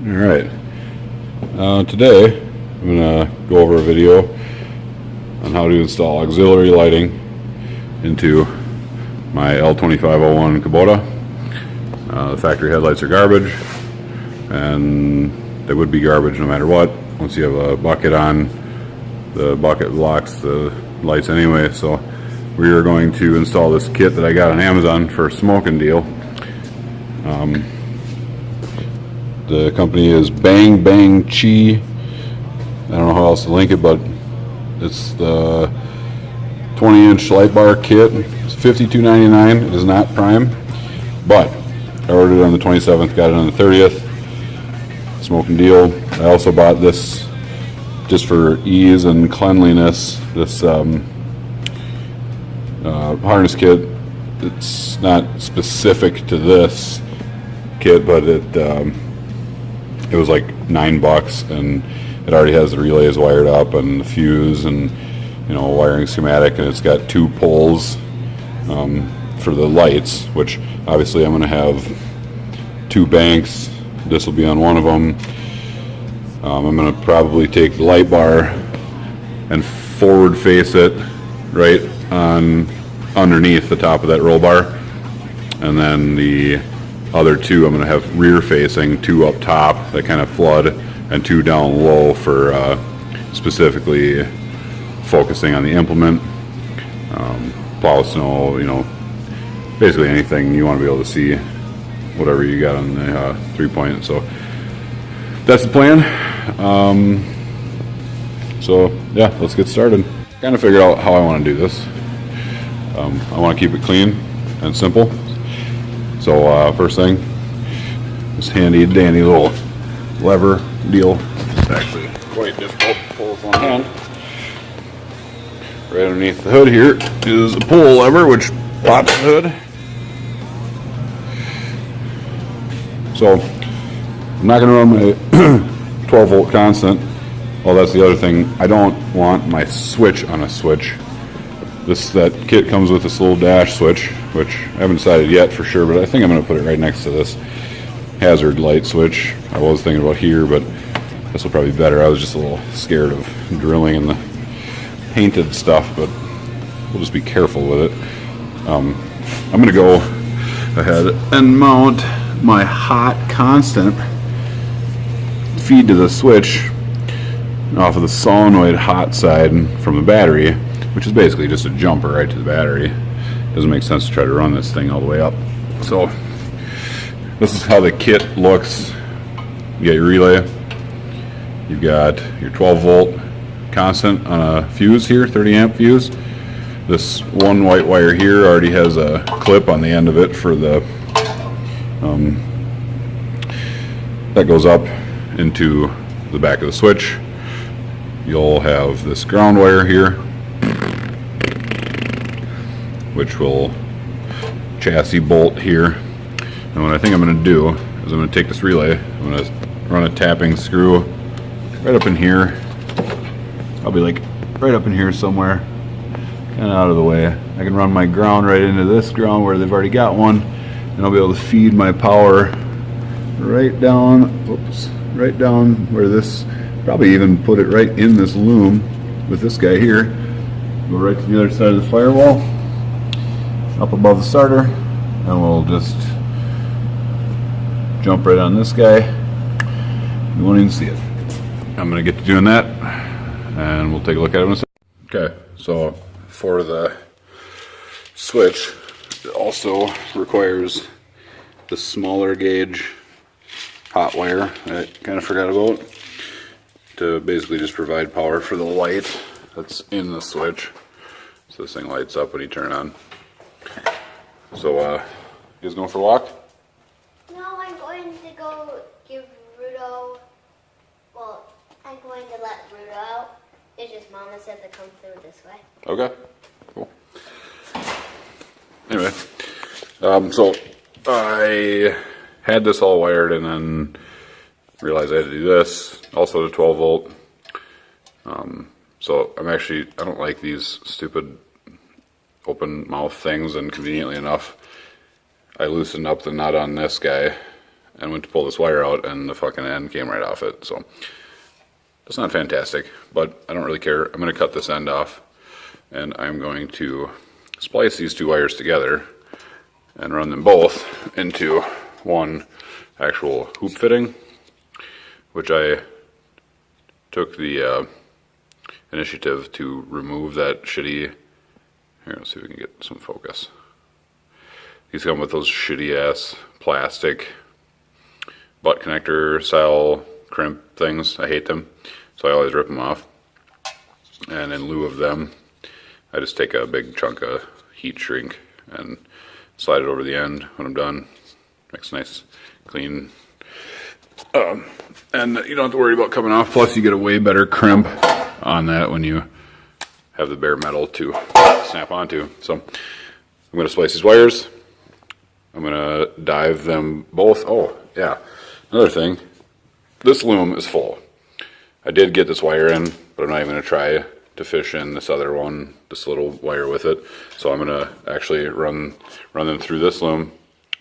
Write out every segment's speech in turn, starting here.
Alright, today I'm going to go over a video on how to install auxiliary lighting into my L2501 Kubota. The factory headlights are garbage, and they would be garbage no matter what. Once you have a bucket on, the bucket blocks the lights anyway, so we are going to install this kit that I got on Amazon for a smoking deal. The company is Bang Bang Chi. I don't know how else to link it, but it's the 20-inch light bar kit. It's $52.99. It is not Prime, but I ordered it on the 27th, got it on the 30th. Smoking deal. I also bought this just for ease and cleanliness. This harness kit. It's not specific to this kit, but it was like $9, and it already has the relays wired up and the fuse and wiring schematic, and it's got 2 poles for the lights, which obviously I'm going to have 2 banks. This will be on one of them. I'm going to probably take the light bar and forward face it right on underneath the top of that roll bar, and then the other 2 I'm going to have rear facing, 2 up top that kind of flood, and 2 down low for specifically focusing on the implement, plow, snow, basically anything you want to be able to see, whatever you got on the 3-point. So that's the plan. So yeah, let's get started. Kind of figured out how I want to do this. I want to keep it clean and simple. So first thing, this handy dandy little lever deal. It's actually quite difficult to pull with one hand. Right underneath the hood here is a pull lever which pops the hood. So I'm not going to run my 12 volt constant. Oh, that's the other thing. I don't want my switch on a switch. That kit comes with this little dash switch, which I haven't decided yet for sure, but I think I'm going to put it right next to this hazard light switch. I was thinking about here, but this will probably be better. I was just a little scared of drilling in the painted stuff, but we'll just be careful with it. I'm going to go ahead and mount my hot constant feed to the switch off of the solenoid hot side from the battery, which is basically just a jumper right to the battery. Doesn't make sense to try to run this thing all the way up. So this is how the kit looks. You got your relay, you've got your 12 volt constant on a fuse here, 30 amp fuse. This one white wire here already has a clip on the end of it for the that goes up into the back of the switch. You'll have this ground wire here, which will chassis bolt here. And what I think I'm going to do is I'm going to take this relay, I'm going to run a tapping screw right up in here, probably like right up in here somewhere, kind of out of the way. I can run my ground right into this ground where they've already got one, and I'll be able to feed my power right down, right down where this, probably even put it right in this loom with this guy here. Go right to the other side of the firewall, up above the starter, and we'll just jump right on this guy. You won't even see it. I'm going to get to doing that, and we'll take a look at it in a second. Okay, so for the switch, it also requires the smaller gauge hot wire I kind of forgot about, to basically just provide power for the light that's in the switch. So this thing lights up when you turn it on. So, you guys going for a walk? No, I'm going to go give Rudo, well, I'm going to let Rudo out. It's just Mama said to come through this way. Okay, cool. Anyway, so I had this all wired and then realized I had to do this, also to 12 volt. So I don't like these stupid open mouth things, and conveniently enough, I loosened up the nut on this guy and went to pull this wire out, and the fucking end came right off it. So it's not fantastic, but I don't really care. I'm going to cut this end off, and I'm going to splice these two wires together and run them both into one actual hoop fitting, which I took the initiative to remove that shitty. Here, let's see if we can get some focus. These come with those shitty ass plastic butt connector style crimp things. I hate them, so I always rip them off. And in lieu of them, I just take a big chunk of heat shrink and slide it over the end when I'm done. Makes a nice clean. And you don't have to worry about coming off. Plus, you get a way better crimp on that when you have the bare metal to snap onto. So I'm going to splice these wires. I'm going to dive them both. Oh, yeah. Another thing. This loom is full. I did get this wire in, but I'm not even going to try to fish in this other one, this little wire with it. So I'm going to actually run them through this loom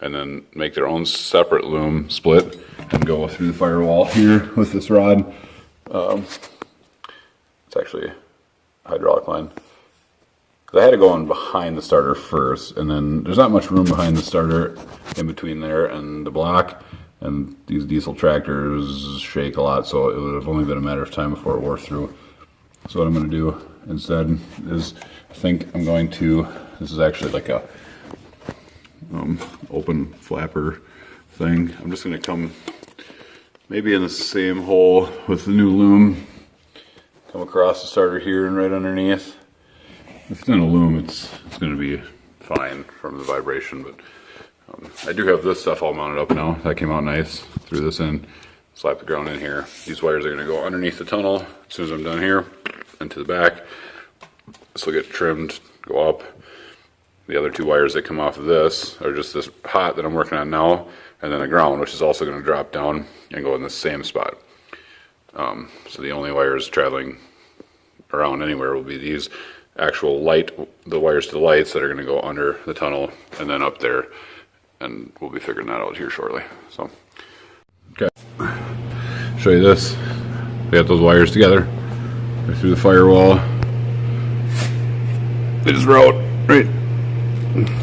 and then make their own separate loom split and go through the firewall here with this rod. It's actually a hydraulic line. I had to go on behind the starter first, and then there's not much room behind the starter in between there and the block, and these diesel tractors shake a lot, so it would have only been a matter of time before it wore through. So what I'm going to do instead is, I think I'm going to, this is actually like a open flapper thing. I'm just going to come maybe in the same hole with the new loom, come across the starter here and right underneath. If it's in a loom, it's going to be fine from the vibration, but I do have this stuff all mounted up now. That came out nice. Threw this in, slap the ground in here. These wires are going to go underneath the tunnel as soon as I'm done here, and to the back. This will get trimmed, go up. The other two wires that come off of this are just this hot that I'm working on now, and then a ground, which is also going to drop down and go in the same spot. So the only wires traveling around anywhere will be these actual light, the wires to the lights that are going to go under the tunnel and then up there, and we'll be figuring that out here shortly. So, okay, show you this. We got those wires together. They're through the firewall. They just route right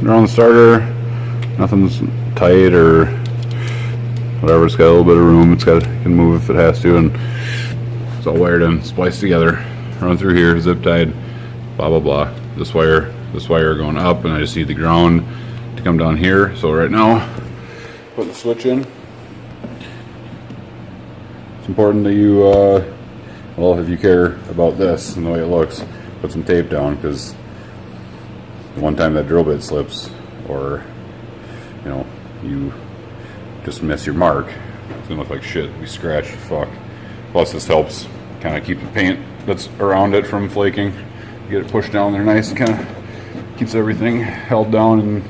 around the starter. Nothing's tight or whatever. It's got a little bit of room. It can move if it has to, and it's all wired in, spliced together. Run through here, zip tied. Blah blah blah. This wire going up, and I just need the ground to come down here. So right now, put the switch in. It's important that you, well, if you care about this and the way it looks, put some tape down, because the one time that drill bit slips, or you just miss your mark, it's gonna look like shit. Be scratched, fuck. Plus, this helps kind of keep the paint that's around it from flaking. Get it pushed down there nice, and kind of keeps everything held down and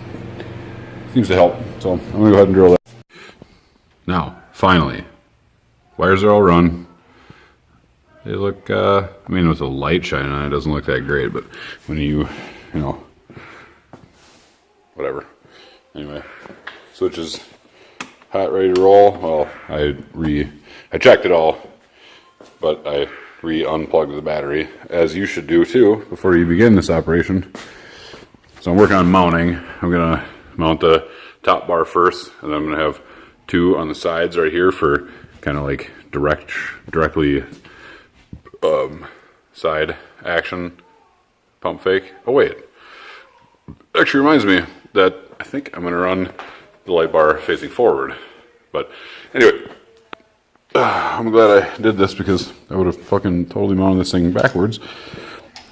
seems to help. So I'm gonna go ahead and drill that. Now, finally, wires are all run. They look, I mean, with a light shining on it, doesn't look that great, but when you whatever. Anyway, switch is hot, ready to roll. Well, I checked it all, but I unplugged the battery, as you should do too before you begin this operation. So I'm working on mounting. I'm gonna mount the top bar first, and then I'm gonna have two on the sides right here for kind of like directly side action pump fake. Oh wait, actually reminds me that I think I'm gonna run the light bar facing forward. But anyway, I'm glad I did this, because I would have fucking totally mounted this thing backwards.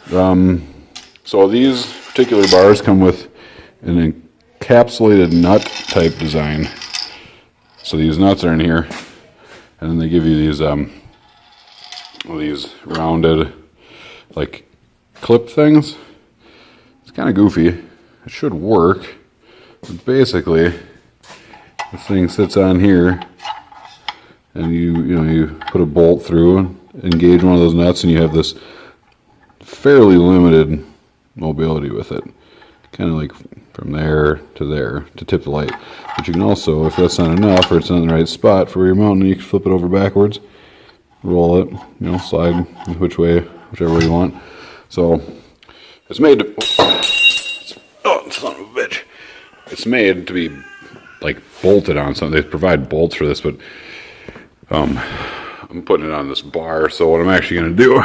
So these particular bars come with an encapsulated nut type design. So these nuts are in here, and then they give you these rounded like clip things. It's kind of goofy. It should work. But basically, this thing sits on here, and you put a bolt through and engage one of those nuts, and you have this fairly limited mobility with it. kind of like from there to tip the light. But you can also, if that's not enough or it's not in the right spot for where you're mounting, you can flip it over backwards, roll it, slide whichever way you want. So it's made to, oh, son of a bitch. It's made to be like bolted on something. They provide bolts for this, but I'm putting it on this bar. So what I'm actually going to do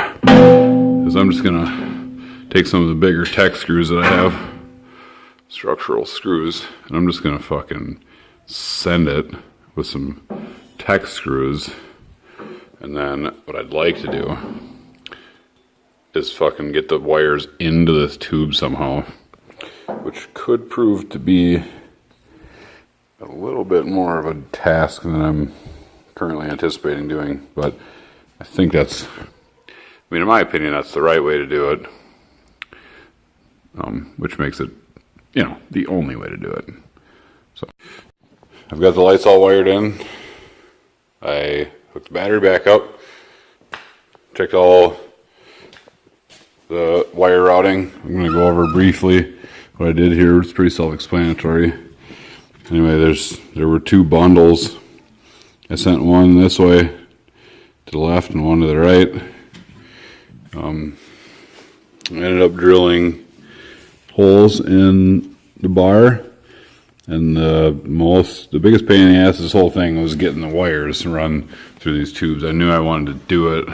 is I'm just going to take some of the bigger tech screws that I have, structural screws, and I'm just going to fucking send it with some tech screws. And then what I'd like to do is fucking get the wires into this tube somehow, which could prove to be a little bit more of a task than I'm currently anticipating doing, but I think that's, in my opinion, that's the right way to do it, which makes it, the only way to do it. So I've got the lights all wired in. I hooked the battery back up, checked all the wire routing. I'm going to go over briefly what I did here. It's pretty self-explanatory. Anyway, there were 2 bundles. I sent one this way to the left and one to the right. I ended up drilling holes in the bar, and the biggest pain in the ass of this whole thing was getting the wires run through these tubes. I knew I wanted to do it,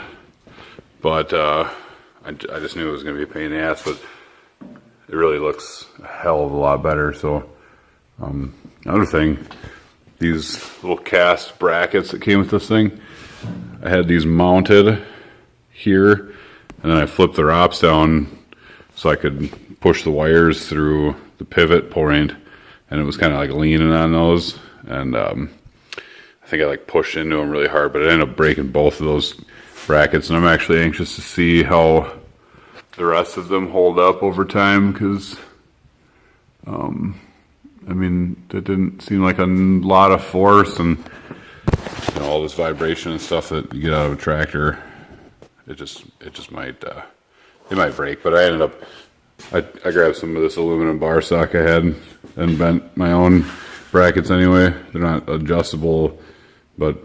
but I just knew it was going to be a pain in the ass, but it really looks a hell of a lot better. So another thing, these little cast brackets that came with this thing, I had these mounted here, and then I flipped the ROPS down so I could push the wires through the pivot point, and it was kind of like leaning on those, and I think I like pushed into them really hard, but I ended up breaking both of those brackets, and I'm actually anxious to see how the rest of them hold up over time, because that didn't seem like a lot of force, and all this vibration and stuff that you get out of a tractor, it just might it might break. But I grabbed some of this aluminum bar stock I had and bent my own brackets anyway. They're not adjustable, but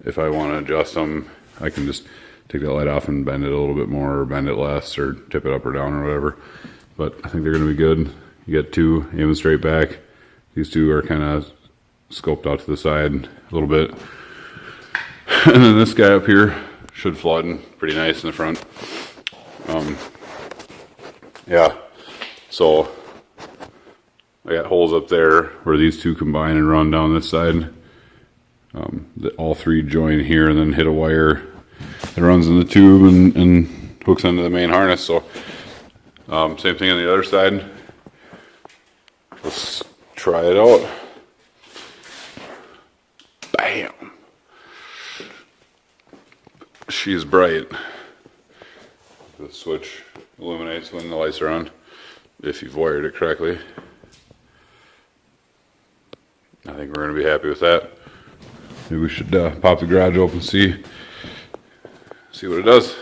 if I want to adjust them, I can just take that light off and bend it a little bit more, or bend it less, or tip it up or down or whatever. But I think they're going to be good. You get 2 aiming straight back. These 2 are kind of scoped out to the side a little bit. And then this guy up here should flood pretty nice in the front. Yeah, so I got holes up there where these 2 combine and run down this side. All 3 join here and then hit a wire that runs in the tube and hooks into the main harness. So same thing on the other side. Let's try it out. Bam! She's bright. The switch illuminates when the lights are on, if you've wired it correctly. I think we're going to be happy with that. Maybe we should pop the garage open, see what it does.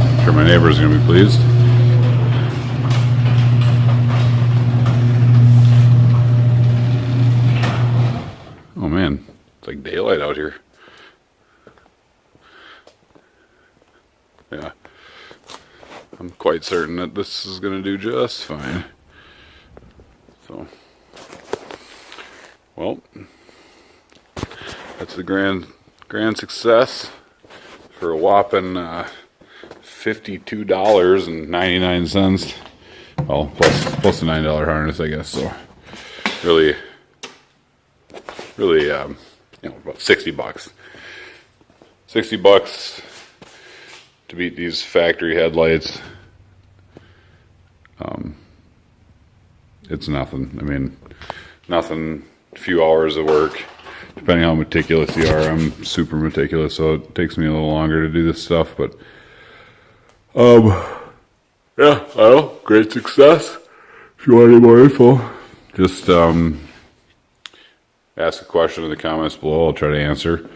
I'm sure my neighbor's going to be pleased. Oh man, it's like daylight out here. Yeah, I'm quite certain that this is going to do just fine. So, well, that's the grand success for a whopping $52.99. Well, plus the $9 harness, I guess. So, really, about $60. $60 to beat these factory headlights. It's nothing. I mean, nothing. A few hours of work, depending how meticulous you are. I'm super meticulous, so it takes me a little longer to do this stuff. But yeah, I don't know. Great success. If you want any more info, just ask a question in the comments below. I'll try to answer.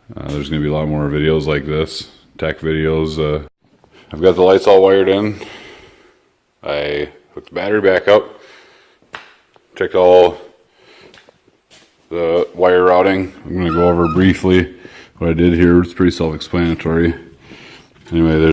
There's going to be a lot more videos like this, tech videos. I've got the lights all wired in. I hooked the battery back up. Checked all the wire routing. I'm going to go over briefly what I did here. It's pretty self-explanatory. Anyway,